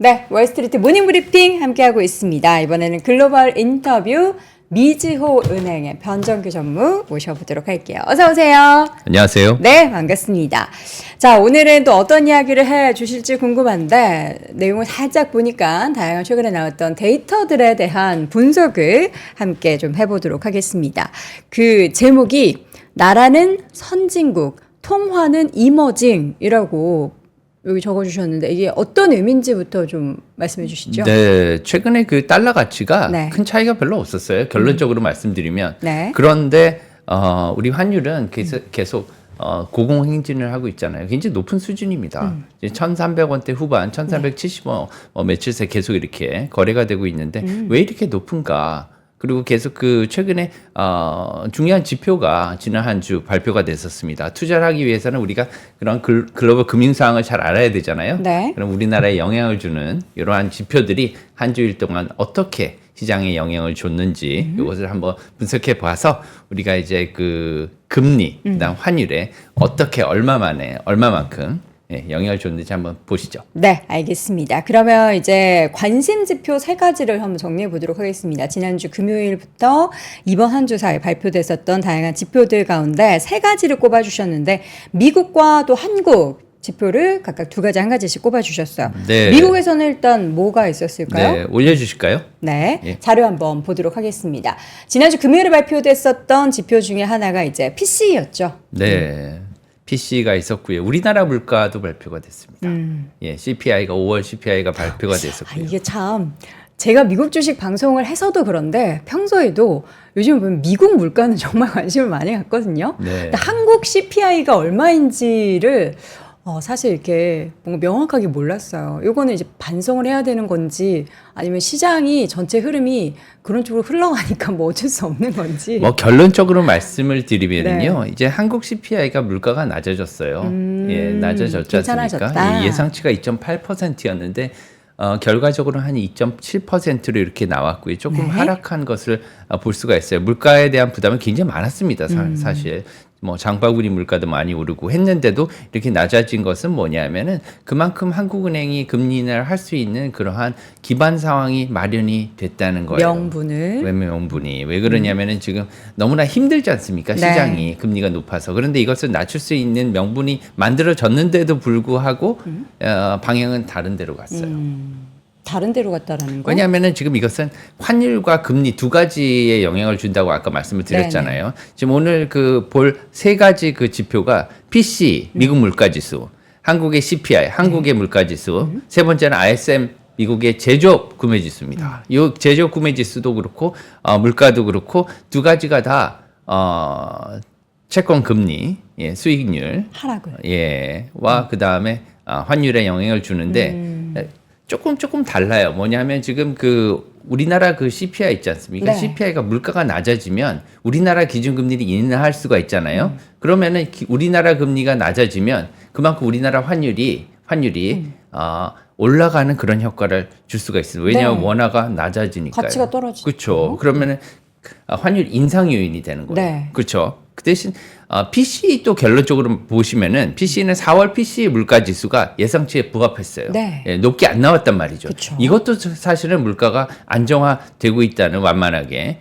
네, 월스트리트 모닝 브리핑 함께하고 있습니다. 이번에는 글로벌 인터뷰 미즈호 은행의 변정규 전무 모셔보도록 할게요. 어서 오세요. 안녕하세요. 네, 반갑습니다. 자, 오늘은 또 어떤 이야기를 해 주실지 궁금한데 내용을 살짝 보니까 다양한 최근에 나왔던 데이터들에 대한 분석을 함께 좀 해보도록 하겠습니다. 그 제목이 나라는 선진국, 통화는 이머징이라고 여기 적어주셨는데 이게 어떤 의미인지부터 좀 말씀해 주시죠. 네, 최근에 그 달러 가치가 네. 큰 차이가 별로 없었어요. 결론적으로 말씀드리면. 네. 그런데 우리 환율은 계속 고공행진을 하고 있잖아요. 굉장히 높은 수준입니다. 이제 1,300원대 후반, 1,370원 며칠 새 계속 이렇게 거래가 되고 있는데 왜 이렇게 높은가? 그리고 계속 그 최근에 중요한 지표가 지난 한 주 발표가 됐었습니다. 투자를 하기 위해서는 우리가 그런 글로벌 금융 상황을 잘 알아야 되잖아요. 네. 그럼 우리나라에 영향을 주는 이러한 지표들이 한 주일 동안 어떻게 시장에 영향을 줬는지 이것을 한번 분석해 봐서 우리가 이제 그 금리, 그다음 환율에 어떻게 얼마만큼 영향을 줬는지 한번 보시죠. 네, 알겠습니다. 그러면 이제 관심 지표 세 가지를 한번 정리해 보도록 하겠습니다. 지난주 금요일부터 이번 한 주 사이 발표됐었던 다양한 지표들 가운데 세 가지를 꼽아 주셨는데 미국과 또 한국 지표를 각각 두 가지 한 가지씩 꼽아 주셨어요. 네. 미국에서는 일단 뭐가 있었을까요? 네, 올려주실까요? 네, 예. 자료 한번 보도록 하겠습니다. 지난주 금요일에 발표됐었던 지표 중에 하나가 이제 PC였죠. 네. PC가 있었고요. 우리나라 물가도 발표가 됐습니다. 예, CPI가 5월 CPI가 발표가 아, 됐었고요. 이게 참 제가 미국 주식 방송을 해서도 그런데 평소에도 요즘 보면 미국 물가는 정말 관심을 많이 갖거든요. 네. 근데 한국 CPI가 얼마인지를 사실 이렇게 뭔가 명확하게 몰랐어요. 요거는 이제 반성을 해야 되는 건지 아니면 시장이 전체 흐름이 그런 쪽으로 흘러가니까 뭐 어쩔 수 없는 건지. 뭐 결론적으로 말씀을 드리면요, 네. 이제 한국 CPI가 물가가 낮아졌어요. 예, 낮아졌지 괜찮아졌다. 않습니까? 예상치가 2.8%였는데 결과적으로 한 2.7%로 이렇게 나왔고요. 조금 네. 하락한 것을 볼 수가 있어요. 물가에 대한 부담은 굉장히 많았습니다. 사실. 뭐 장바구니 물가도 많이 오르고 했는데도 이렇게 낮아진 것은 뭐냐면은 그만큼 한국은행이 금리 인하를 할 수 있는 그러한 기반 상황이 마련이 됐다는 거예요. 명분이 왜 그러냐면은 지금 너무나 힘들지 않습니까? 네. 시장이 금리가 높아서. 그런데 이것을 낮출 수 있는 명분이 만들어졌는데도 불구하고 방향은 다른 데로 갔어요. 다른 데로 갔다라는 거? 왜냐하면은 지금 이것은 환율과 금리 두 가지의 영향을 준다고 아까 말씀을 드렸잖아요. 네네. 지금 오늘 그 볼 세 가지 그 지표가 PC 미국 물가지수, 한국의 CPI 한국의 물가지수, 세 번째는 ISM 미국의 제조업 구매지수입니다. 이 제조업 구매지수도 그렇고 물가도 그렇고 두 가지가 다 채권 금리, 예, 수익률, 하락을. 와 그 다음에 환율에 영향을 주는데. 조금 달라요. 뭐냐면 지금 그 우리나라 그 CPI 있지 않습니까? 네. CPI가 물가가 낮아지면 우리나라 기준금리를 인하할 수가 있잖아요. 그러면은 우리나라 금리가 낮아지면 그만큼 우리나라 환율이 올라가는 그런 효과를 줄 수가 있어요. 왜냐하면 네. 원화가 낮아지니까요. 가치가 떨어지죠. 그렇죠. 그러면은 환율 인상 요인이 되는 거예요. 네. 그렇죠. 그 대신 PC 또 결론적으로 보시면은 PC는 4월 PC 물가 지수가 예상치에 부합했어요. 네. 예, 높게 안 나왔단 말이죠. 그쵸. 이것도 사실은 물가가 안정화되고 있다는 완만하게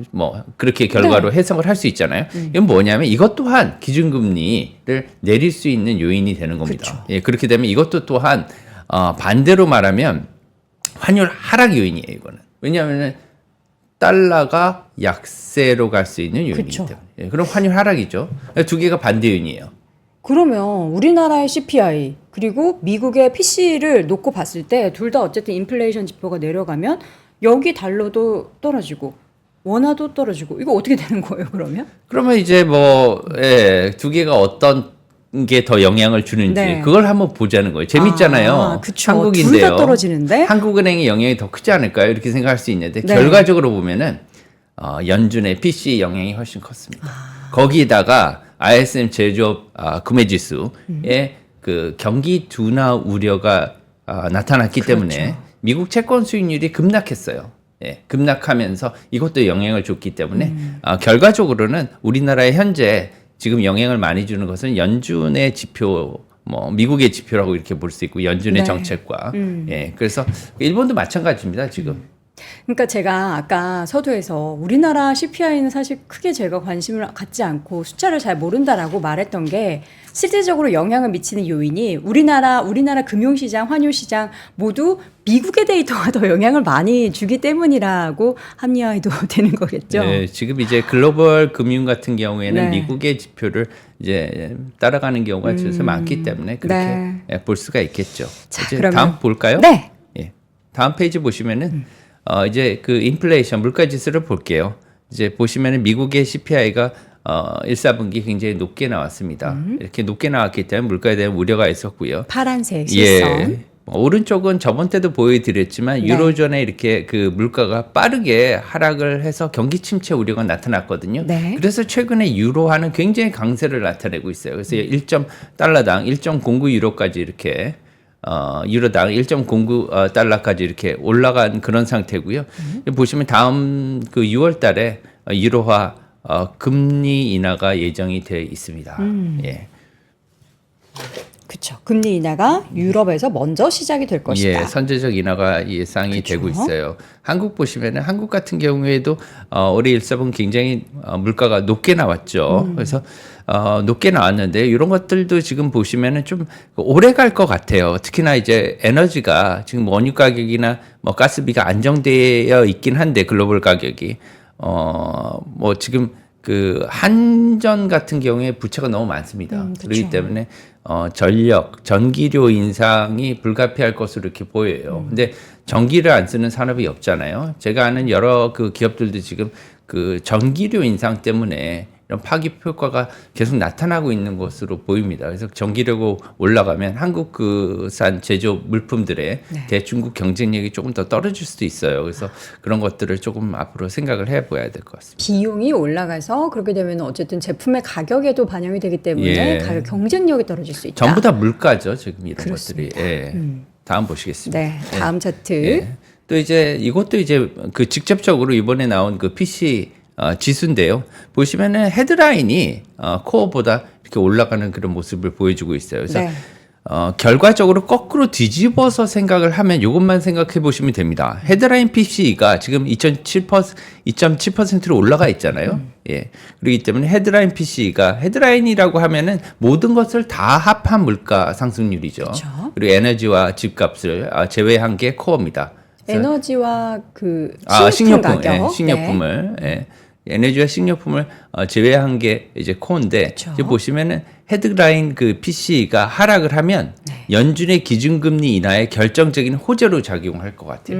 뭐 그렇게 결과로 네. 해석을 할 수 있잖아요. 이건 뭐냐면 이것 또한 기준금리를 내릴 수 있는 요인이 되는 겁니다. 그쵸. 예, 그렇게 되면 이것도 또한 반대로 말하면 환율 하락 요인이에요. 이거는 왜냐하면은 달러가 약세로 갈 수 있는 요인이기 그쵸. 때문에. 예, 그럼 환율 하락이죠. 두 개가 반대 요인이에요. 그러면 우리나라의 CPI 그리고 미국의 PC를 놓고 봤을 때 둘 다 어쨌든 인플레이션 지표가 내려가면 여기 달러도 떨어지고 원화도 떨어지고 이거 어떻게 되는 거예요 그러면? 그러면 이제 두 개가 어떤 게 더 영향을 주는지 네. 그걸 한번 보자는 거예요. 재밌잖아요. 그쵸. 한국인데요. 둘 다 떨어지는데? 한국은행의 영향이 더 크지 않을까요? 이렇게 생각할 수 있는데 네. 결과적으로 보면은 연준의 PC 영향이 훨씬 컸습니다. 거기다가 ISM 제조업 구매지수에 그 경기 둔화 우려가 나타났기 그렇죠. 때문에 미국 채권 수익률이 급락했어요. 예, 급락하면서 이것도 영향을 줬기 때문에 결과적으로는 우리나라의 현재 지금 영향을 많이 주는 것은 연준의 지표 뭐 미국의 지표라고 이렇게 볼 수 있고 연준의 네. 정책과 예, 그래서 일본도 마찬가지입니다 지금. 그러니까 제가 아까 서두에서 우리나라 CPI는 사실 크게 제가 관심을 갖지 않고 숫자를 잘 모른다라고 말했던 게 실질적으로 영향을 미치는 요인이 우리나라 금융시장, 환율시장 모두 미국의 데이터가 더 영향을 많이 주기 때문이라고 합리화해도 되는 거겠죠. 네, 지금 이제 글로벌 금융 같은 경우에는 네. 미국의 지표를 이제 따라가는 경우가実많기 때문에 그렇게 네. 예, 볼 수가 있겠죠. 자, 이제 그러면- 다음 볼까요? 네. 예. 다음 페이지 보시면은 이제 그 인플레이션 물가 지수를 볼게요. 이제 보시면은 미국의 CPI가 1, 4분기 굉장히 높게 나왔습니다. 이렇게 높게 나왔기 때문에 물가에 대한 우려가 있었고요. 파란색 실선. 예. 오른쪽은 저번 때도 보여드렸지만 네. 유로존에 이렇게 그 물가가 빠르게 하락을 해서 경기 침체 우려가 나타났거든요. 네. 그래서 최근에 유로화는 굉장히 강세를 나타내고 있어요. 그래서 1.달러당 1.09 유로까지 이렇게 유로당 1.09 달러까지 이렇게 올라간 그런 상태고요. 보시면 다음 그 6월 달에 유로화 금리 인하가 예정이 되어 있습니다. 예. 그렇죠. 금리 인하가 유럽에서 먼저 시작이 될 것이다. 예, 선제적 인하가 예상이 그쵸. 되고 있어요. 한국 보시면은 한국 같은 경우에도 올해 1, 4분 굉장히 물가가 높게 나왔죠. 그래서 높게 나왔는데 이런 것들도 지금 보시면은 좀 오래 갈 것 같아요. 특히나 이제 에너지가 지금 원유 가격이나 뭐 가스비가 안정되어 있긴 한데 글로벌 가격이 뭐 지금 그 한전 같은 경우에 부채가 너무 많습니다. 그쵸. 그렇기 때문에 전기료 인상이 불가피할 것으로 이렇게 보여요. 근데 전기를 안 쓰는 산업이 없잖아요. 제가 아는 여러 그 기업들도 지금 그 전기료 인상 때문에 이런 파기 효과가 계속 나타나고 있는 것으로 보입니다. 그래서 전기료가 올라가면 한국산 제조 물품들의 네. 대중국 경쟁력이 조금 더 떨어질 수도 있어요. 그래서 그런 것들을 조금 앞으로 생각을 해봐야 될 것 같습니다. 비용이 올라가서 그렇게 되면 어쨌든 제품의 가격에도 반영이 되기 때문에 예. 가격 경쟁력이 떨어질 수 있다. 전부 다 물가죠, 지금 이런 그렇습니다. 것들이. 예. 다음 보시겠습니다. 네, 다음 차트. 예. 또 이제 이것도 이제 그 직접적으로 이번에 나온 그 PC 지수인데요. 보시면은 헤드라인이 코어보다 이렇게 올라가는 그런 모습을 보여주고 있어요. 그래서 네. 결과적으로 거꾸로 뒤집어서 생각을 하면 이것만 생각해 보시면 됩니다. 헤드라인 PC가 지금 2.7%로 올라가 있잖아요. 예. 그렇기 때문에 헤드라인 PC가 헤드라인이라고 하면은 모든 것을 다 합한 물가 상승률이죠. 그쵸. 그리고 에너지와 집값을 제외한 게 코어입니다. 그래서 에너지와 그 식료품, 가격. 예, 식료품을 에너지와 식료품을 제외한 게 이제 코어인데 그쵸. 이제 보시면은 헤드라인 그 PC가 하락을 하면 연준의 기준금리 인하에 결정적인 호재로 작용할 것 같아요.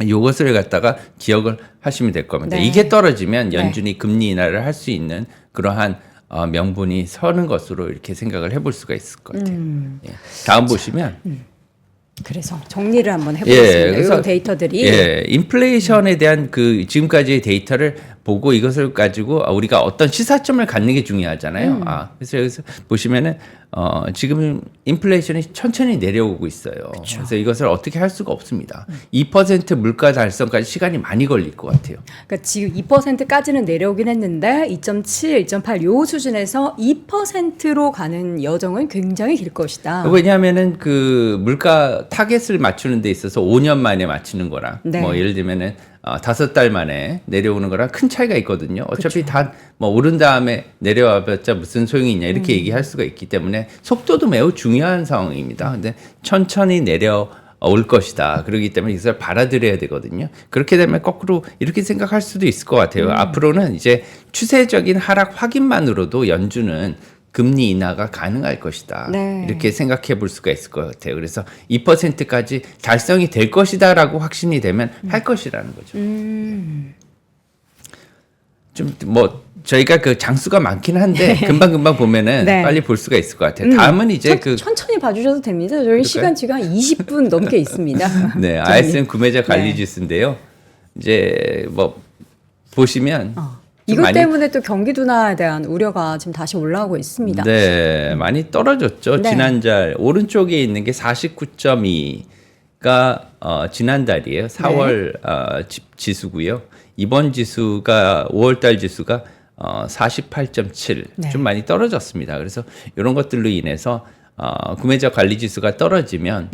이것을 갖다가 기억을 하시면 될 겁니다. 네. 이게 떨어지면 연준이 금리 인하를 할 수 있는 그러한 명분이 서는 것으로 이렇게 생각을 해볼 수가 있을 것 같아요. 예. 다음 보시면 그래서 정리를 한번 해보겠습니다. 이런 데이터들이 예, 인플레이션에 대한 그 지금까지의 데이터를 보고 이것을 가지고 우리가 어떤 시사점을 갖는 게 중요하잖아요. 그래서 여기서 보시면은 지금 인플레이션이 천천히 내려오고 있어요. 그래서 이것을 어떻게 할 수가 없습니다. 2% 물가 달성까지 시간이 많이 걸릴 것 같아요. 그러니까 지금 2%까지는 내려오긴 했는데 2.7, 2.8 요 수준에서 2%로 가는 여정은 굉장히 길 것이다. 왜냐하면은 그 물가 타겟을 맞추는 데 있어서 5년 만에 맞추는 거랑 네. 뭐 예를 들면은 5달 만에 내려오는 거랑 큰 차이가 있거든요. 어차피 다 뭐 오른 다음에 내려와봤자 무슨 소용이 있냐 이렇게 얘기할 수가 있기 때문에 속도도 매우 중요한 상황입니다. 근데 천천히 내려올 것이다. 그렇기 때문에 이것을 받아들여야 되거든요. 그렇게 되면 거꾸로 이렇게 생각할 수도 있을 것 같아요. 앞으로는 이제 추세적인 하락 확인만으로도 연준은 금리 인하가 가능할 것이다. 네. 이렇게 생각해 볼 수가 있을 것 같아요. 그래서 2%까지 달성이 될 것이다라고 확신이 되면 할 것이라는 거죠. 좀 뭐 저희가 그 장수가 많긴 한데 금방 보면은 네. 빨리 볼 수가 있을 것 같아요. 다음은 이제 천천히 봐주셔도 됩니다. 저희 시간 지금 한 20분 넘게 있습니다. 네, 저희. ISM 구매자 관리 지수인데요. 이제 뭐 보시면 좀 이것 많이 때문에 또 경기 둔화에 대한 우려가 지금 다시 올라오고 있습니다. 네, 많이 떨어졌죠. 네. 지난달 오른쪽에 있는 게 49.2가 지난달이에요. 4월 지수고요. 이번 지수가 5월달 지수가 48.7, 네. 좀 많이 떨어졌습니다. 그래서 이런 것들로 인해서 구매자 관리 지수가 떨어지면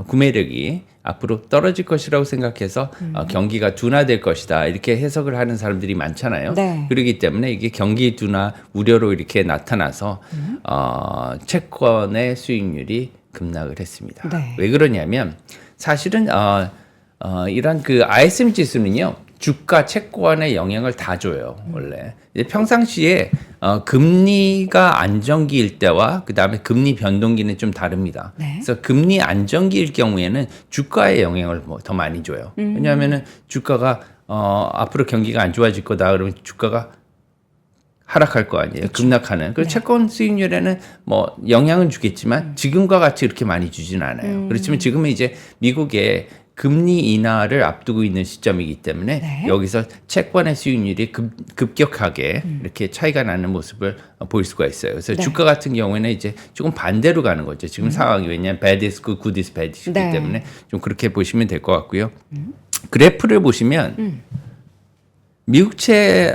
구매력이 앞으로 떨어질 것이라고 생각해서 경기가 둔화될 것이다 이렇게 해석을 하는 사람들이 많잖아요. 네. 그렇기 때문에 이게 경기 둔화 우려로 이렇게 나타나서 채권의 수익률이 급락을 했습니다. 네. 왜 그러냐면 사실은 이런 그 ISM 지수는요. 주가 채권에 영향을 다 줘요, 원래. 평상시에 금리가 안정기일 때와 그다음에 금리 변동기는 좀 다릅니다. 네. 그래서 금리 안정기일 경우에는 주가에 영향을 더 많이 줘요. 왜냐하면은 주가가 앞으로 경기가 안 좋아질 거다 그러면 주가가 하락할 거 아니에요. 그쵸. 급락하는. 그리고 네. 채권 수익률에는 뭐 영향은 주겠지만 지금과 같이 그렇게 많이 주지는 않아요. 그렇지만 지금은 이제 미국의 금리 인하를 앞두고 있는 시점이기 때문에 네. 여기서 채권의 수익률이 급격하게 이렇게 차이가 나는 모습을 보일 수가 있어요. 그래서 네. 주가 같은 경우에는 이제 조금 반대로 가는 거죠. 지금 상황이 왜냐하면 bad is good, good is bad이기 네. 때문에 좀 그렇게 보시면 될 것 같고요. 그래프를 보시면 미국채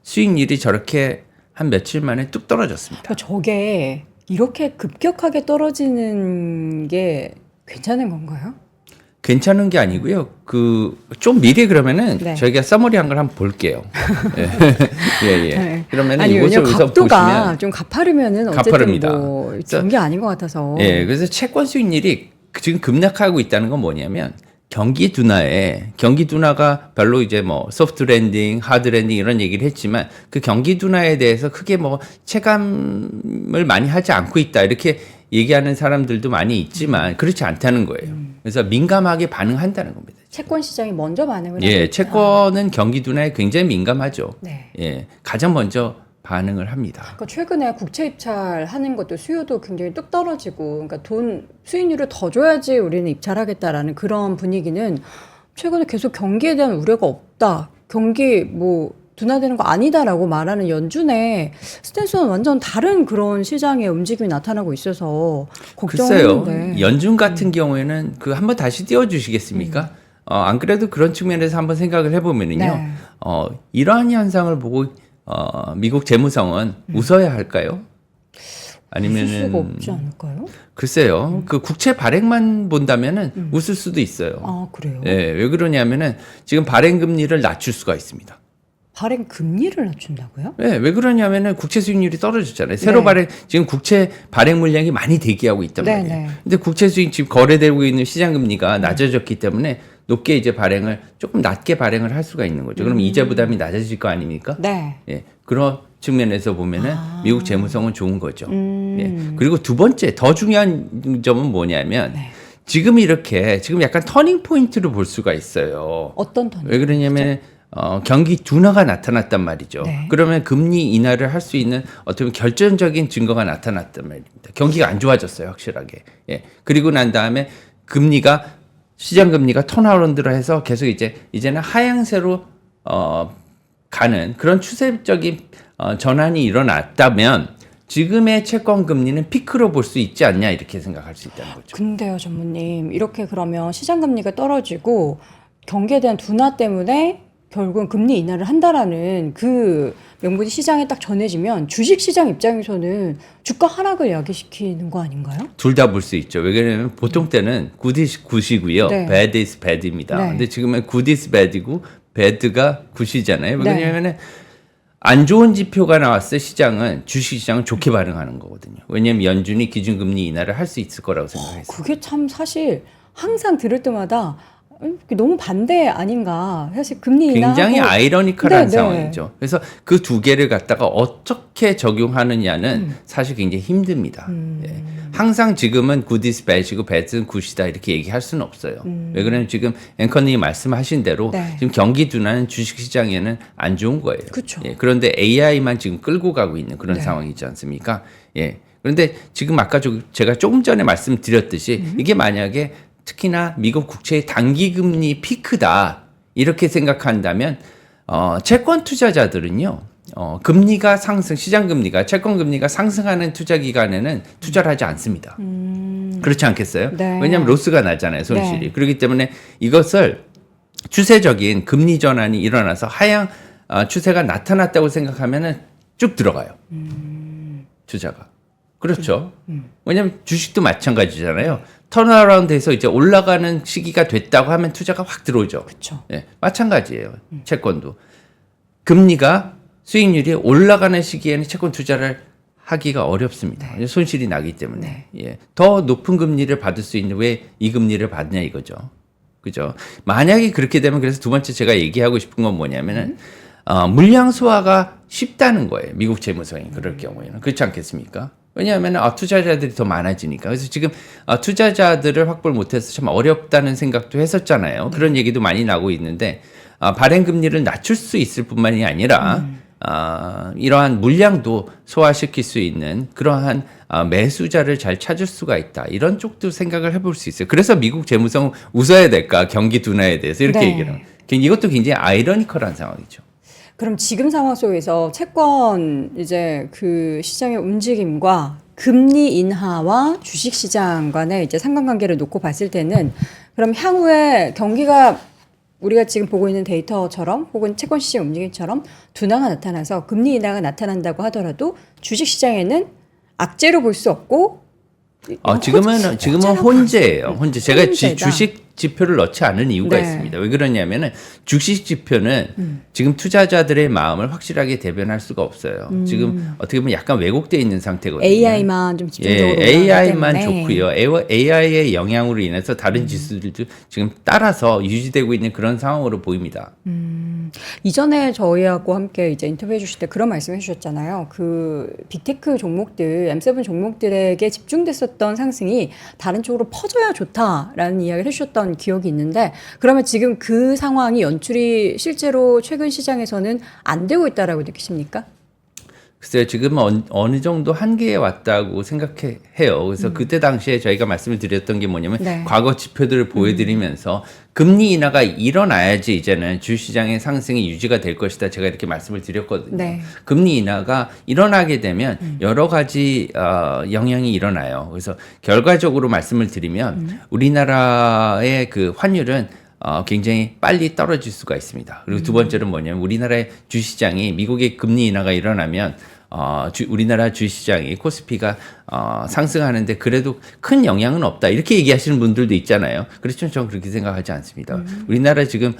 수익률이 저렇게 한 며칠 만에 뚝 떨어졌습니다. 그러니까 저게 이렇게 급격하게 떨어지는 게 괜찮은 건가요? 괜찮은 게 아니고요. 그 좀 미리 그러면은 네. 저희가 서머리한 걸 한번 볼게요. 예. 네. 그러면은 아니, 이것을 왜냐면 우선 각도가 보시면 좀 가파르면은 어쨌든 가파릅니다. 뭐 좋은 게 아닌 것 같아서. 예, 그래서 채권 수익률이 지금 급락하고 있다는 건 뭐냐면 경기 둔화가 별로 이제 뭐 소프트 랜딩, 하드 랜딩 이런 얘기를 했지만 그 경기 둔화에 대해서 크게 뭐 체감을 많이 하지 않고 있다 이렇게 얘기하는 사람들도 많이 있지만 그렇지 않다는 거예요. 그래서 민감하게 반응한다는 겁니다. 채권 시장이 먼저 반응을 예, 하니까. 채권은 경기 둔화에 굉장히 민감하죠. 네. 예, 가장 먼저 반응을 합니다. 그러니까 최근에 국채 입찰하는 것도 수요도 굉장히 뚝 떨어지고, 그러니까 돈 수익률을 더 줘야지 우리는 입찰하겠다라는 그런 분위기는 최근에 계속 경기에 대한 우려가 없다. 경기 뭐 둔화되는 거 아니다라고 말하는 연준의 스탠스는 완전 다른 그런 시장의 움직임이 나타나고 있어서 걱정했는데. 글쎄요. 연준 같은 경우에는 그 한번 다시 띄워주시겠습니까? 안 그래도 그런 측면에서 한번 생각을 해보면은요. 네. 이러한 현상을 보고 미국 재무성은 웃어야 할까요? 아니면은 웃을 수가 없지 않을까요? 글쎄요. 그 국채 발행만 본다면은 웃을 수도 있어요. 아, 그래요? 예, 왜 그러냐면은 지금 발행 금리를 낮출 수가 있습니다. 발행 금리를 낮춘다고요? 네, 왜 그러냐면은 국채 수익률이 떨어졌잖아요. 새로 네. 발행 지금 국채 발행 물량이 많이 대기하고 있단 네, 말이에요. 네. 근데 국채 수익 지금 거래되고 있는 시장 금리가 낮아졌기 때문에 높게 이제 발행을 조금 낮게 발행을 할 수가 있는 거죠. 그럼 이자 부담이 낮아질 거 아닙니까? 네. 예, 그런 측면에서 보면은 미국 재무성은 좋은 거죠. 음. 예, 그리고 두 번째 더 중요한 점은 뭐냐면 네. 지금 약간 터닝 포인트를 볼 수가 있어요. 어떤 턴? 왜 그러냐면 경기 둔화가 나타났단 말이죠. 네. 그러면 금리 인하를 할 수 있는 어떤 결정적인 증거가 나타났단 말입니다. 경기가 안 좋아졌어요, 확실하게. 예. 그리고 난 다음에 시장 금리가 턴어라운드를 해서 계속 이제는 하향세로 가는 그런 추세적인 전환이 일어났다면 지금의 채권 금리는 피크로 볼 수 있지 않냐 이렇게 생각할 수 있다는 거죠. 근데요, 전무님. 이렇게 그러면 시장 금리가 떨어지고 경기에 대한 둔화 때문에 결국은 금리 인하를 한다라는 그 명분이 시장에 딱 전해지면 주식 시장 입장에서는 주가 하락을 야기시키는 거 아닌가요? 둘 다 볼 수 있죠. 왜냐하면 보통 때는 good is good이고요. 네. bad is bad입니다. 네. 근데 지금은 good is bad이고 bad가 good이잖아요. 네. 왜냐하면 안 좋은 지표가 나왔을 시장은 주식 시장은 좋게 반응하는 거거든요. 왜냐하면 연준이 기준금리 인하를 할 수 있을 거라고 생각해서. 그게 참 사실 항상 들을 때마다 너무 반대 아닌가. 사실 금리 인하하고 굉장히 아이러니컬한 네, 상황이죠. 그래서 그 두 개를 갖다가 어떻게 적용하느냐는 사실 굉장히 힘듭니다. 예. 항상 지금은 good is bad이고 bad은 good이다 이렇게 얘기할 수는 없어요. 왜 그러냐면 지금 앵커님이 말씀하신 대로 네. 지금 경기 둔화는 주식시장에는 안 좋은 거예요. 그쵸. 예. 그런데 AI만 지금 끌고 가고 있는 그런 네. 상황이지 않습니까? 예. 그런데 지금 아까 제가 조금 전에 말씀드렸듯이 이게 만약에 특히나 미국 국채의 단기금리 피크다 이렇게 생각한다면 채권 투자자들은요 금리가 상승 시장 금리가 채권 금리가 상승하는 투자 기간에는 투자를 하지 않습니다. 그렇지 않겠어요? 네. 왜냐하면 로스가 나잖아요 손실이. 네. 그렇기 때문에 이것을 추세적인 금리 전환이 일어나서 하향 추세가 나타났다고 생각하면은 쭉 들어가요 투자가. 그렇죠. 왜냐하면 주식도 마찬가지잖아요. 턴어라운드에서 이제 올라가는 시기가 됐다고 하면 투자가 확 들어오죠. 그렇죠. 예, 마찬가지예요. 채권도 금리가 수익률이 올라가는 시기에는 채권 투자를 하기가 어렵습니다. 손실이 나기 때문에 예, 더 높은 금리를 받을 수 있는 왜 이 금리를 받냐 이거죠. 그죠? 만약에 그렇게 되면 그래서 두 번째 제가 얘기하고 싶은 건 뭐냐면은 물량 소화가 쉽다는 거예요. 미국 재무성이 그럴 경우에는 그렇지 않겠습니까? 왜냐하면 투자자들이 더 많아지니까. 그래서 지금 투자자들을 확보를 못해서 참 어렵다는 생각도 했었잖아요. 그런 얘기도 많이 나오고 있는데 발행 금리를 낮출 수 있을 뿐만이 아니라 이러한 물량도 소화시킬 수 있는 그러한 매수자를 잘 찾을 수가 있다. 이런 쪽도 생각을 해볼 수 있어요. 그래서 미국 재무성 웃어야 될까? 경기 둔화에 대해서 이렇게 얘기를 합니다. 이것도 굉장히 아이러니컬한 상황이죠. 그럼 지금 상황 속에서 채권 이제 그 시장의 움직임과 금리 인하와 주식 시장 간의 이제 상관관계를 놓고 봤을 때는 그럼 향후에 경기가 우리가 지금 보고 있는 데이터처럼 혹은 채권 시장 움직임처럼 둔화가 나타나서 금리 인하가 나타난다고 하더라도 주식 시장에는 악재로 볼 수 없고 지금은 혼재예요. 혼재. 제가 혼재다. 주식 지표를 넣지 않은 이유가 있습니다. 왜 그러냐면은 주식 지표는 지금 투자자들의 마음을 확실하게 대변할 수가 없어요. 지금 어떻게 보면 약간 왜곡되어 있는 상태거든요. AI만 좀 집중적으로 AI만 때문에. 좋고요. AI의 영향으로 인해서 다른 지수들도 지금 따라서 유지되고 있는 그런 상황으로 보입니다. 이전에 저희하고 함께 이제 인터뷰해 주실 때 그런 말씀해 주셨잖아요. 그 빅테크 종목들, M7 종목들에게 집중됐었던 상승이 다른 쪽으로 퍼져야 좋다라는 이야기를 해주셨던 기억이 있는데 그러면 지금 그 상황이 연출이 실제로 최근 시장에서는 안 되고 있다라고 느끼십니까? 글쎄요, 지금 어느 정도 한계에 왔다고 생각해요. 그래서 그때 당시에 저희가 말씀을 드렸던 게 뭐냐면 과거 지표들을 보여드리면서 금리 인하가 일어나야지 이제는 주시장의 상승이 유지가 될 것이다. 제가 이렇게 말씀을 드렸거든요. 금리 인하가 일어나게 되면 여러 가지 영향이 일어나요. 그래서 결과적으로 말씀을 드리면 우리나라의 그 환율은 굉장히 빨리 떨어질 수가 있습니다. 그리고 두 번째는 뭐냐면 우리나라의 주시장이 미국의 금리 인하가 일어나면 우리나라 주시장이 코스피가 상승하는데 그래도 큰 영향은 없다. 이렇게 얘기하시는 분들도 있잖아요. 그렇지만 저는 그렇게 생각하지 않습니다. 우리나라 지금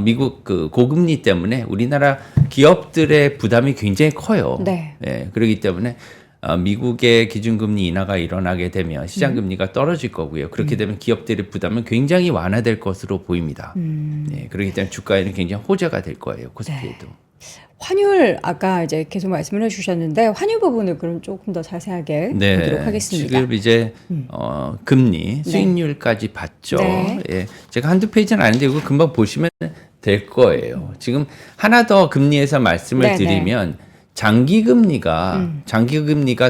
미국 그 고금리 때문에 우리나라 기업들의 부담이 굉장히 커요. 예, 그렇기 때문에 미국의 기준금리 인하가 일어나게 되면 시장금리가 떨어질 거고요. 그렇게 되면 기업들의 부담은 굉장히 완화될 것으로 보입니다. 네, 그렇기 때문에 주가에는 굉장히 호재가 될 거예요. 코스피에도. 환율 아까 이제 계속 말씀을 해주셨는데 환율 부분을 그럼 조금 더 자세하게 보도록 하겠습니다. 지금 이제 금리 수익률까지 봤죠. 예, 제가 한두 페이지는 아닌데 이거 금방 보시면 될 거예요. 지금 하나 더 금리에서 말씀을 드리면 장기금리가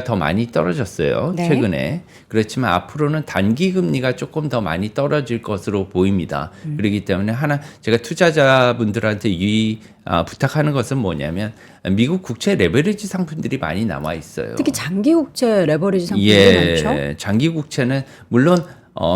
더 많이 떨어졌어요. 최근에. 그렇지만 앞으로는 단기금리가 조금 더 많이 떨어질 것으로 보입니다. 그렇기 때문에 제가 투자자분들한테 부탁하는 것은 뭐냐면 미국 국채 레버리지 상품들이 많이 남아 있어요. 특히 장기 국채 레버리지 상품들이 많죠. 장기 국채는 물론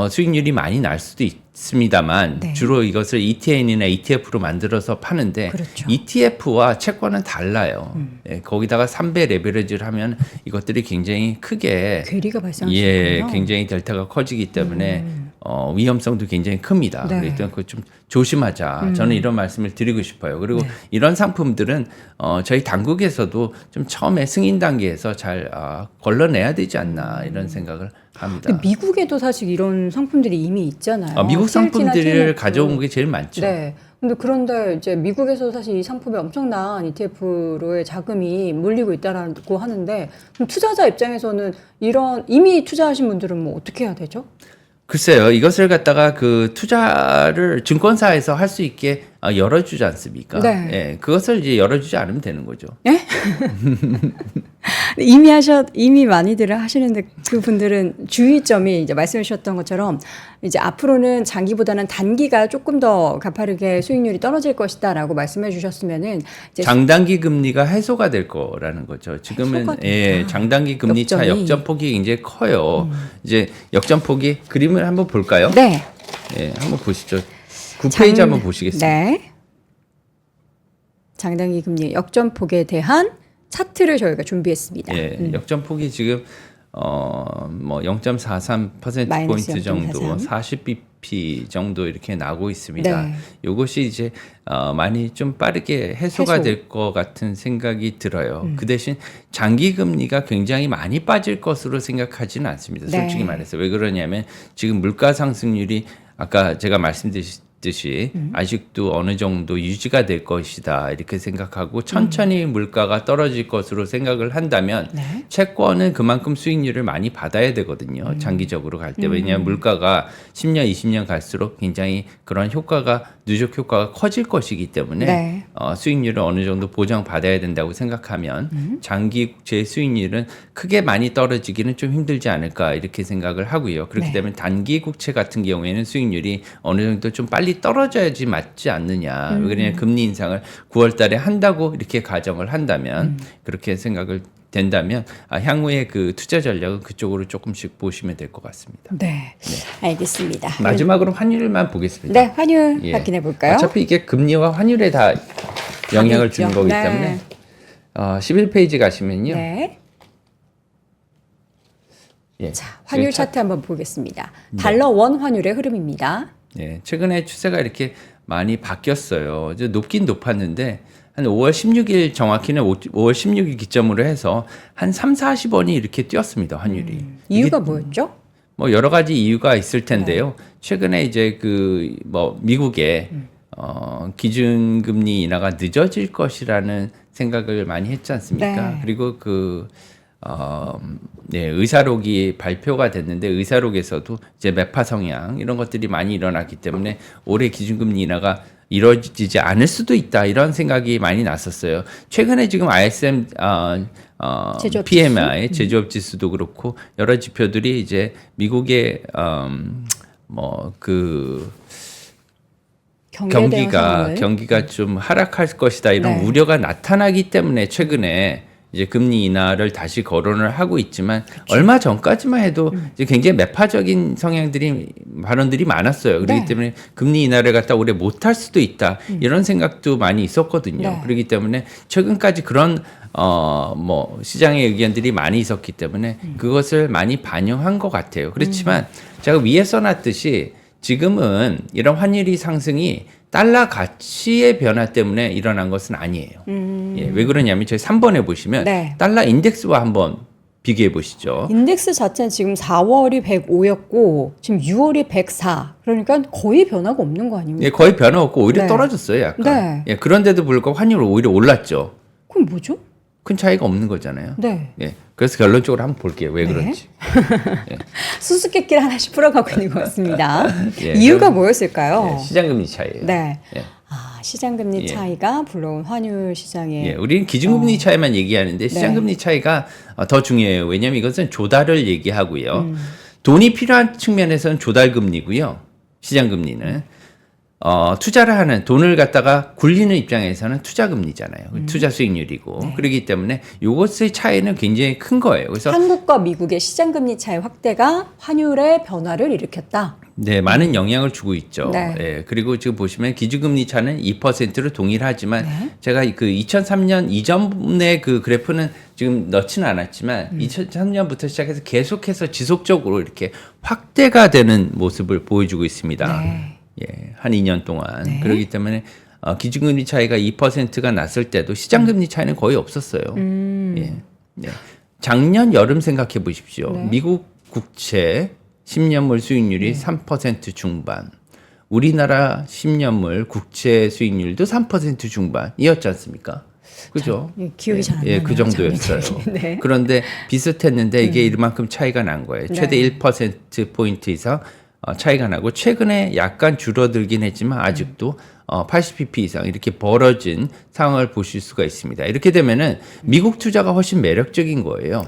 수익률이 많이 날 수도 있습니다만 주로 이것을 ETN이나 ETF로 만들어서 파는데 ETF와 채권은 달라요. 거기다가 3배 레버리지를 하면 이것들이 굉장히 크게 괴리가 발생하시는군요. 굉장히 델타가 커지기 때문에 위험성도 굉장히 큽니다. 그렇기 때문에 그거 좀 조심하자. 저는 이런 말씀을 드리고 싶어요. 그리고 이런 상품들은 저희 당국에서도 좀 처음에 승인 단계에서 잘 걸러내야 되지 않나 이런 생각을 합니다. 근데 미국에도 사실 이런 상품들이 이미 있잖아요. 미국 상품들을 가져온 게 제일 많죠. 그런데 이제 미국에서 사실 이 상품에 엄청난 ETF로의 자금이 몰리고 있다라고 하는데 그럼 투자자 입장에서는 이미 투자하신 분들은 뭐 어떻게 해야 되죠? 글쎄요, 이것을 갖다가 그 투자를 증권사에서 할 수 있게 열어주지 않습니까? 예, 그것을 이제 열어주지 않으면 되는 거죠. 예? 이미 많이들 하시는데 그분들은 주의점이 이제 말씀해 주셨던 것처럼 이제 앞으로는 장기보다는 단기가 조금 더 가파르게 수익률이 떨어질 것이다라고 말씀해 주셨으면은 이제 장단기 금리가 해소가 될 거라는 거죠. 지금은 장단기 금리 차 역전폭이 굉장히 커요. 이제 역전폭이 그림을 한번 볼까요? 예, 한번 보시죠. 9페이지 한번 보시겠습니다. 장단기 금리 역전폭에 대한 차트를 저희가 준비했습니다. 역전폭이 지금 뭐 0.43% 마이너스 포인트 정도, 0.43. 40bp 정도 이렇게 나오고 있습니다. 네. 이것이 이제 많이 좀 빠르게 해소가 해소. 될 것 같은 생각이 들어요. 그 대신 장기 금리가 굉장히 많이 빠질 것으로 생각하지는 않습니다. 네. 솔직히 말해서 왜 그러냐면 지금 물가 상승률이 아까 제가 말씀드렸듯이 아직도 어느 정도 유지가 될 것이다 이렇게 생각하고 천천히 물가가 떨어질 것으로 생각을 한다면 네. 채권은 그만큼 수익률을 많이 받아야 되거든요. 장기적으로 갈 때. 왜냐하면 물가가 10년, 20년 갈수록 굉장히 그런 효과가 누적 효과가 커질 것이기 때문에 네. 수익률을 어느 정도 보장받아야 된다고 생각하면 장기 국채의 수익률은 크게 많이 떨어지기는 좀 힘들지 않을까 이렇게 생각을 하고요. 그렇기 네. 때문에 단기 국채 같은 경우에는 수익률이 어느 정도 좀 빨리 떨어져야지 맞지 않느냐. 왜 그러냐 금리 인상을 9월 달에 한다고 이렇게 가정을 한다면 그렇게 생각을 된다면 향후에 그 투자 전략은 그쪽으로 조금씩 보시면 될 것 같습니다. 네. 알겠습니다. 마지막으로 환율만 보겠습니다. 네, 환율 예. 확인해 볼까요? 어차피 이게 금리와 환율에 다 영향을 주는 있죠. 거기 네. 때문에 11페이지 가시면요. 네. 예. 자, 환율 차트 한번 보겠습니다. 달러 원 환율의 흐름입니다. 네, 최근에 추세가 이렇게 많이 바뀌었어요. 이제 높긴 높았는데 한 5월 16일 정확히는 5월 16일 기점으로 해서 한 3, 40원이 이렇게 뛰었습니다. 환율이. 이유가 뭐였죠? 뭐 여러 가지 이유가 있을 텐데요. 최근에 이제 그 뭐 미국의 기준금리 인하가 늦어질 것이라는 생각을 많이 했지 않습니까? 네. 그리고 의사록이 발표가 됐는데 의사록에서도 이제 매파 성향 이런 것들이 많이 일어났기 때문에 올해 기준금리 인하가 이루어지지 않을 수도 있다 이런 생각이 많이 났었어요. 최근에 지금 ISM 제조업 PMI 제조업 지수도 그렇고 여러 지표들이 이제 미국의 경기에 대한 상황을. 경기가 좀 하락할 것이다 이런 네. 우려가 나타나기 때문에 최근에 이제 금리 인하를 다시 거론을 하고 있지만 얼마 전까지만 해도 이제 굉장히 매파적인 발언들이 많았어요. 그렇기 네. 때문에 금리 인하를 갖다 올해 못할 수도 있다 이런 생각도 많이 있었거든요. 네. 그렇기 때문에 최근까지 그런 시장의 의견들이 많이 있었기 때문에 그것을 많이 반영한 것 같아요. 그렇지만 제가 위에 써놨듯이 지금은 이런 환율이 상승이 달러 가치의 변화 때문에 일어난 것은 아니에요. 예, 왜 그러냐면 저희 3번에 보시면 네. 달러 인덱스와 한번 비교해 보시죠. 인덱스 자체는 지금 4월이 105였고 지금 6월이 104. 그러니까 거의 변화가 없는 거 아닙니까? 예, 거의 변화 없고 오히려 네. 떨어졌어요, 약간. 네. 예, 그런데도 불구하고 환율은 오히려 올랐죠. 그럼 뭐죠? 큰 차이가 없는 거잖아요. 네. 예, 그래서 결론적으로 한번 볼게요. 왜 네. 그런지. 수수께끼를 하나씩 풀어가고 있는 것 같습니다. 예, 이유가 그럼- 뭐였을까요? 예, 시장금리 차이예요. 네. 예. 시장금리 예. 차이가 불러온 환율 시장의 예, 우리는 기준금리 차이만 얘기하는데 시장금리 차이가 더 중요해요. 왜냐하면 이것은 조달을 얘기하고요. 돈이 필요한 측면에서는 조달금리고요. 시장금리는 투자를 하는 돈을 갖다가 굴리는 입장에서는 투자금리잖아요. 투자 수익률이고 그렇기 때문에 이것의 차이는 굉장히 큰 거예요. 그래서 한국과 미국의 시장금리 차이 확대가 환율의 변화를 일으켰다. 네, 많은 영향을 주고 있죠. 네. 예, 그리고 지금 보시면 기준금리 차는 2%로 동일하지만 제가 그 2003년 이전의 그 그래프는 지금 넣지는 않았지만 2003년부터 시작해서 계속해서 지속적으로 이렇게 확대가 되는 모습을 보여주고 있습니다. 네. 예, 한 2년 동안. 네. 그렇기 때문에 기준금리 차이가 2%가 났을 때도 시장금리 차이는 거의 없었어요. 예, 예. 작년 여름 생각해 보십시오. 네. 미국 국채 10년물 수익률이 3% 중반. 우리나라 10년물 국채 수익률도 3% 중반이었지 않습니까? 그죠? 예, 기억이 잘 안 나네요. 그 정도였어요. 작년 얘기. 네. 그런데 비슷했는데 이게 이만큼 차이가 난 거예요. 최대 네. 1%포인트 이상 차이가 나고 최근에 약간 줄어들긴 했지만 아직도 80pp 이상 이렇게 벌어진 상황을 보실 수가 있습니다. 이렇게 되면은 미국 투자가 훨씬 매력적인 거예요.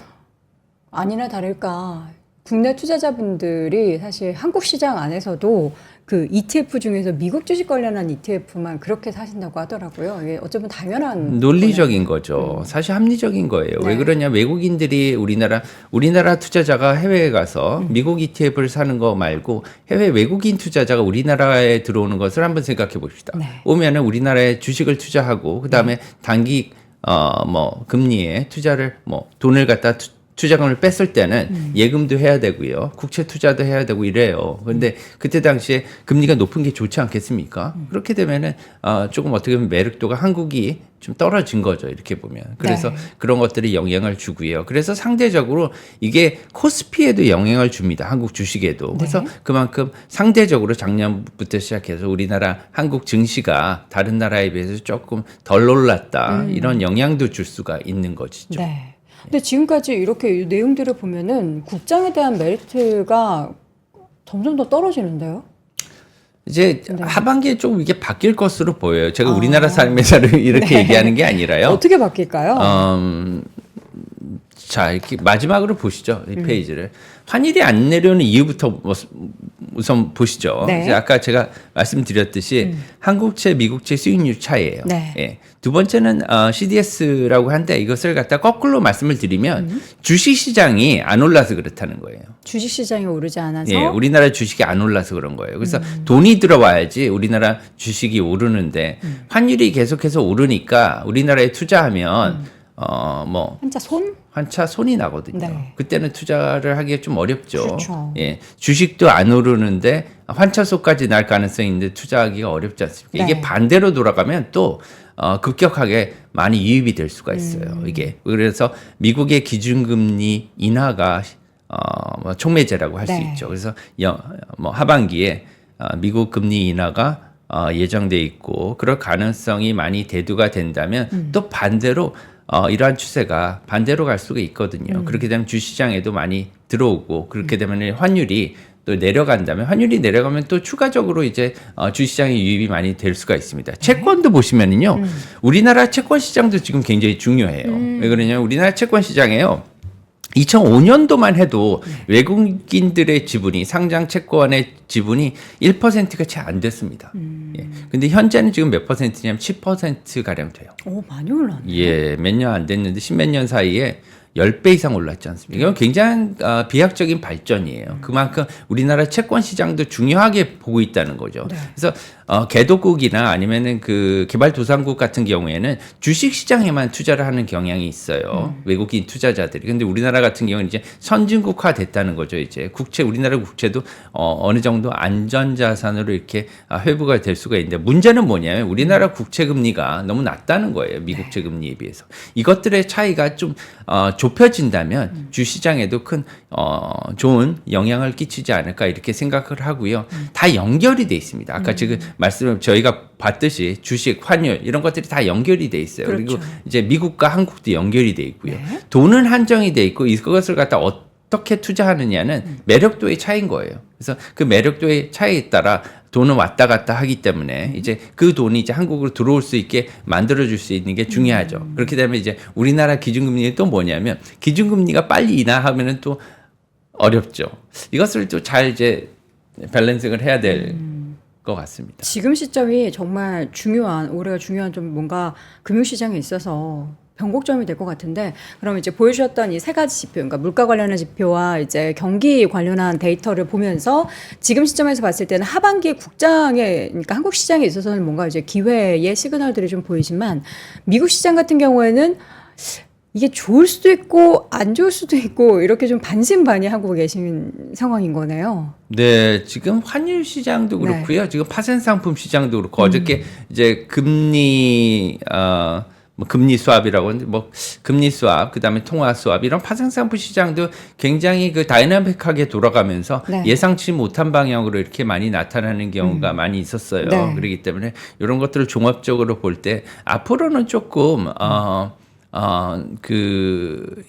아니나 다를까 국내 투자자분들이 사실 한국 시장 안에서도 그 ETF 중에서 미국 주식 관련한 ETF만 그렇게 사신다고 하더라고요. 이게 어쩌면 당연한 논리적인 거죠. 사실 합리적인 거예요. 네. 왜 그러냐? 외국인들이 우리나라 투자자가 해외에 가서 미국 ETF를 사는 거 말고 해외 외국인 투자자가 우리나라에 들어오는 것을 한번 생각해 봅시다. 네. 오면은 우리나라에 주식을 투자하고 그다음에 단기 금리에 투자를 돈을 갖다 투자금을 뺐을 때는 예금도 해야 되고요. 국채 투자도 해야 되고 이래요. 그런데 그때 당시에 금리가 높은 게 좋지 않겠습니까? 그렇게 되면은 조금 어떻게 보면 매력도가 한국이 좀 떨어진 거죠. 이렇게 보면. 그래서 네. 그런 것들이 영향을 주고요. 그래서 상대적으로 이게 코스피에도 영향을 줍니다. 한국 주식에도. 그래서 그만큼 상대적으로 작년부터 시작해서 우리나라 한국 증시가 다른 나라에 비해서 조금 덜 올랐다. 이런 영향도 줄 수가 있는 것이죠. 네. 근데 지금까지 이렇게 이 내용들을 보면은 국장에 대한 메리트가 점점 더 떨어지는데요? 이제 네. 하반기에 좀 이게 바뀔 것으로 보여요. 제가 우리나라 삶에서 이렇게 얘기하는 게 아니라요. 어떻게 바뀔까요? 자, 이렇게 마지막으로 보시죠. 이 페이지를. 환율이 안 내려오는 이유부터 우선 보시죠. 네. 이제 아까 제가 말씀드렸듯이 한국채, 미국채 수익률 차이예요. 네. 예. 두 번째는 CDS라고 한데 이것을 갖다 거꾸로 말씀을 드리면 주식 시장이 안 올라서 그렇다는 거예요. 주식 시장이 오르지 않아서 예, 우리나라 주식이 안 올라서 그런 거예요. 그래서 돈이 들어와야지 우리나라 주식이 오르는데 환율이 계속해서 오르니까 우리나라에 투자하면 뭐 한자 손? 한차 손이 나거든요. 네. 그때는 투자를 하기가 좀 어렵죠. 그렇죠. 예, 주식도 안 오르는데 환차소까지 날 가능성이 있는데 투자하기가 어렵지 않습니까? 네. 이게 반대로 돌아가면 또 급격하게 많이 유입이 될 수가 있어요. 이게 그래서 미국의 기준금리 인하가 뭐 촉매제라고 할 수 네. 있죠. 그래서 뭐 하반기에 미국 금리 인하가 예정돼 있고 그럴 가능성이 많이 대두가 된다면 또 반대로 이러한 추세가 반대로 갈 수가 있거든요. 그렇게 되면 주시장에도 많이 들어오고 그렇게 되면 환율이 또 내려간다면 환율이 내려가면 또 추가적으로 이제 주시장에 유입이 많이 될 수가 있습니다. 채권도 보시면은요. 우리나라 채권 시장도 지금 굉장히 중요해요. 왜 그러냐면 우리나라 채권 시장에요. 2005년도만 해도 외국인들의 지분이 상장 채권의 지분이 1%가 채 안 됐습니다. 예. 근데 현재는 지금 몇 퍼센트냐면 10% 가량 돼요. 오, 많이 올랐네. 예, 몇 년 안 됐는데 10몇 년 사이에 10배 이상 올랐지 않습니까? 이건 굉장히 비약적인 발전이에요. 그만큼 우리나라 채권 시장도 중요하게 보고 있다는 거죠. 네. 그래서 개도국이나 아니면은 그 개발도상국 같은 경우에는 주식 시장에만 투자를 하는 경향이 있어요. 외국인 투자자들이. 근데 우리나라 같은 경우는 이제 선진국화 됐다는 거죠. 이제 국채, 우리나라 국채도 어느 정도 안전자산으로 이렇게 회부가 될 수가 있는데 문제는 뭐냐면 우리나라 국채 금리가 너무 낮다는 거예요. 미국채 금리에 비해서. 이것들의 차이가 좀 좁혀진다면 주시장에도 큰 좋은 영향을 끼치지 않을까 이렇게 생각을 하고요. 다 연결이 돼 있습니다. 아까 지금 저희가 봤듯이 주식, 환율 이런 것들이 다 연결이 돼 있어요. 그렇죠. 그리고 이제 미국과 한국도 연결이 돼 있고요. 네. 돈은 한정이 돼 있고 이것을 갖다 어떻게 투자하느냐는 매력도의 차이인 거예요. 그래서 그 매력도의 차이에 따라 돈은 왔다 갔다 하기 때문에 이제 그 돈이 이제 한국으로 들어올 수 있게 만들어줄 수 있는 게 중요하죠. 그렇게 되면 이제 우리나라 기준금리는 또 뭐냐면 기준금리가 빨리 인하하면은 또 어렵죠. 이것을 또 잘 이제 밸런싱을 해야 될 것 같습니다. 지금 시점이 정말 중요한 올해가 중요한 좀 뭔가 금융시장에 있어서 변곡점이 될 것 같은데 그럼 이제 보여주셨던 이 세 가지 지표, 그러니까 물가 관련한 지표와 이제 경기 관련한 데이터를 보면서 지금 시점에서 봤을 때는 하반기 국장에, 그러니까 한국 시장에 있어서는 뭔가 이제 기회의 시그널들이 좀 보이지만 미국 시장 같은 경우에는 이게 좋을 수도 있고 안 좋을 수도 있고 이렇게 좀 반신반의하고 계신 상황인 거네요. 네, 지금 환율 시장도 그렇고요. 지금 파생 상품 시장도 그렇고 어저께 이제 금리 뭐 금리 수합이라고 하는데 뭐 금리 수합, 그다음에 통화 수합 이런 파생 상품 시장도 굉장히 그 다이나믹하게 돌아가면서 네. 예상치 못한 방향으로 이렇게 많이 나타나는 경우가 많이 있었어요. 네. 그렇기 때문에 이런 것들을 종합적으로 볼 때 앞으로는 조금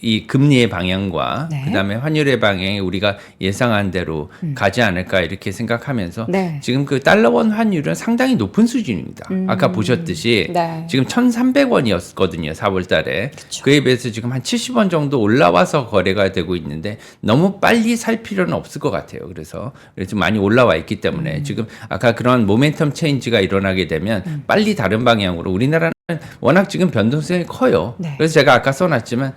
이 금리의 방향과 네. 그다음에 환율의 방향이 우리가 예상한 대로 가지 않을까 이렇게 생각하면서 네. 지금 그 달러원 환율은 상당히 높은 수준입니다. 아까 보셨듯이 네. 지금 1,300원이었거든요. 4월 달에. 그쵸. 그에 비해서 지금 한 70원 정도 올라와서 거래가 되고 있는데 너무 빨리 살 필요는 없을 것 같아요. 그래서 좀 많이 올라와 있기 때문에 지금 아까 그런 모멘텀 체인지가 일어나게 되면 빨리 다른 방향으로 우리나라는 워낙 지금 변동성이 커요. 네. 그래서 제가 아까 써놨지만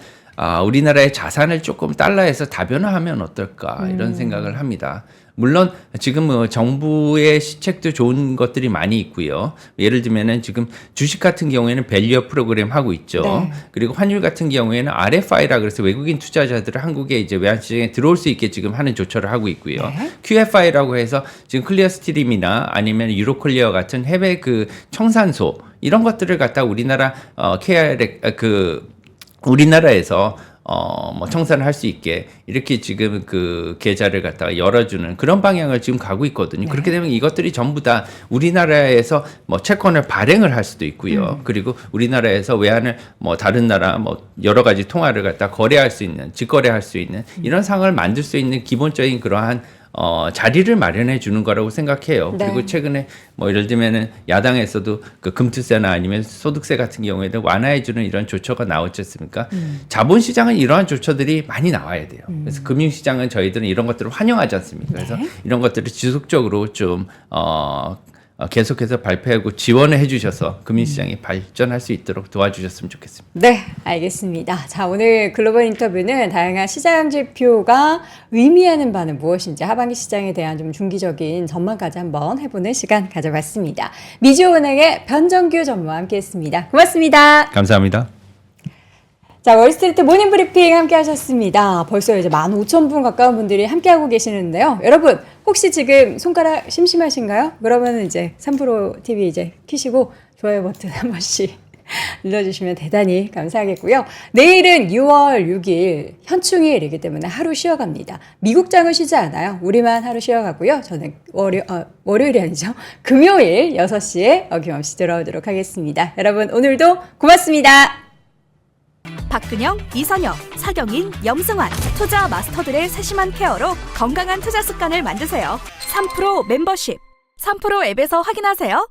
우리나라의 자산을 조금 달러에서 다변화하면 어떨까 이런 생각을 합니다. 물론 지금 정부의 시책도 좋은 것들이 많이 있고요. 예를 들면은 지금 주식 같은 경우에는 밸류업 프로그램 하고 있죠. 네. 그리고 환율 같은 경우에는 RFI라 그래서 외국인 투자자들을 한국에 이제 외환시장에 들어올 수 있게 지금 하는 조처를 하고 있고요. 네. QFI라고 해서 지금 클리어 스트림이나 아니면 유로클리어 같은 해외 그 청산소 이런 것들을 갖다 우리나라 우리나라에서 뭐 청산을 할 수 있게 이렇게 지금 그 계좌를 갖다가 열어주는 그런 방향을 지금 가고 있거든요. 네. 그렇게 되면 이것들이 전부 다 우리나라에서 뭐 채권을 발행을 할 수도 있고요. 그리고 우리나라에서 외환을 뭐 다른 나라 뭐 여러 가지 통화를 갖다 거래할 수 있는, 직거래할 수 있는 이런 상황을 만들 수 있는 기본적인 그러한 자리를 마련해 주는 거라고 생각해요. 네. 그리고 최근에 뭐 예를 들면은 야당에서도 그 금투세나 아니면 소득세 같은 경우에는 완화해 주는 이런 조처가 나왔지 않습니까? 자본시장은 이러한 조처들이 많이 나와야 돼요. 그래서 금융시장은 저희들은 이런 것들을 환영하지 않습니까? 그래서 네. 이런 것들을 지속적으로 좀 계속해서 발표하고 지원을 해주셔서 금융시장이 발전할 수 있도록 도와주셨으면 좋겠습니다. 네, 알겠습니다. 자, 오늘 글로벌 인터뷰는 다양한 시장 지표가 의미하는 바는 무엇인지 하반기 시장에 대한 좀 중기적인 전망까지 한번 해보는 시간 가져봤습니다. 미주은행의 변정규 전무와 함께했습니다. 고맙습니다. 감사합니다. 자, 월스트리트 모닝 브리핑 함께 하셨습니다. 벌써 이제 15,000분 가까운 분들이 함께하고 계시는데요. 여러분, 혹시 지금 손가락 심심하신가요? 그러면 이제 3프로 TV 이제 키시고 좋아요 버튼 한 번씩 눌러주시면 대단히 감사하겠고요. 내일은 6월 6일 현충일이기 때문에 하루 쉬어갑니다. 미국장은 쉬지 않아요. 우리만 하루 쉬어가고요. 저는 월요일이 아니죠. 금요일 6시에 어김없이 돌아오도록 하겠습니다. 여러분, 오늘도 고맙습니다. 박근영, 이선영, 사경인, 염승환 투자 마스터들의 세심한 케어로 건강한 투자 습관을 만드세요. 3프로 멤버십 3프로 앱에서 확인하세요.